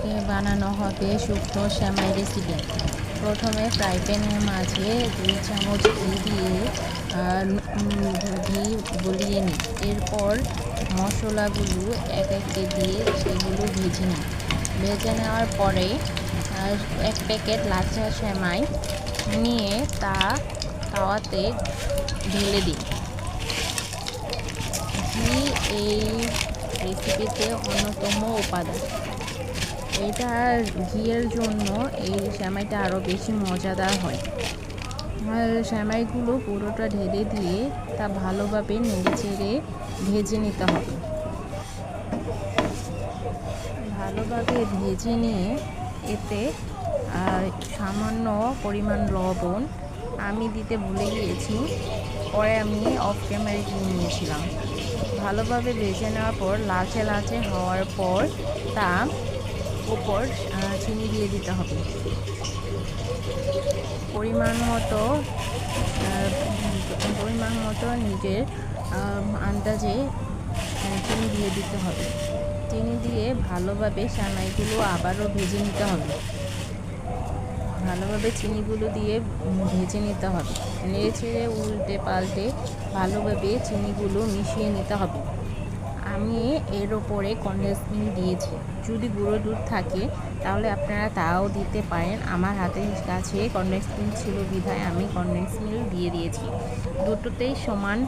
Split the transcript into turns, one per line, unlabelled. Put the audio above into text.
আজকে বানানো হবে শুকনো সেমাই রেসিপি। প্রথমে ফ্রাই প্যানের মাঝে 2 চামচ ঘি দিয়ে ঘি গলিয়ে নিই। এরপর মশলাগুলো এক একে দিয়ে সেগুলো ভেজে নিই। ভেজে নেওয়ার পরে 1 প্যাকেট লাচ্ছা সেমাই নিয়ে তা তাওয়াতে ঢেলে দিই। ঘি এই রেসিপিতে অন্যতম উপাদান। এটা ঘিয়ের জন্য এই সেমাইটা আরও বেশি মজাদার হয়। আর সেমাইগুলো পুরোটা ঢেলে দিয়ে তা ভালোভাবে নেড়েচেড়ে ভেজে নিতে হবে। ভালোভাবে ভেজে নিয়ে এতে সামান্য পরিমাণ লবণ আমি দিতে ভুলে গিয়েছি, পরে আমি অফ ক্যামেরায় দিয়ে নিয়েছিলাম। ভালোভাবে ভেজে নেওয়ার পর লালচে লালচে হওয়ার পর তা উপর চিনি দিয়ে দিতে হবে। পরিমাণ মতো নিজের আন্দাজে চিনি দিয়ে দিতে হবে। চিনি দিয়ে ভালোভাবে সেমাইগুলো আবারও ভেজে নিতে হবে। ভালোভাবে চিনিগুলো দিয়ে ভেজে নিতে হবে। নেড়েচেড়ে উল্টে পাল্টে ভালোভাবে চিনিগুলো মিশিয়ে নিতে হবে। আমি এর ওপরে কনডেন্স মিল্ক দিয়েছি। যদি গুঁড়ো দুধ থাকে তাহলে আপনারা তাও দিতে পারেন। আমার হাতের কাছে কনডেন্স মিল্ক ছিল বিধায় আমি কনডেন্স মিল্ক দিয়ে দিয়েছি। দুটোতেই সমান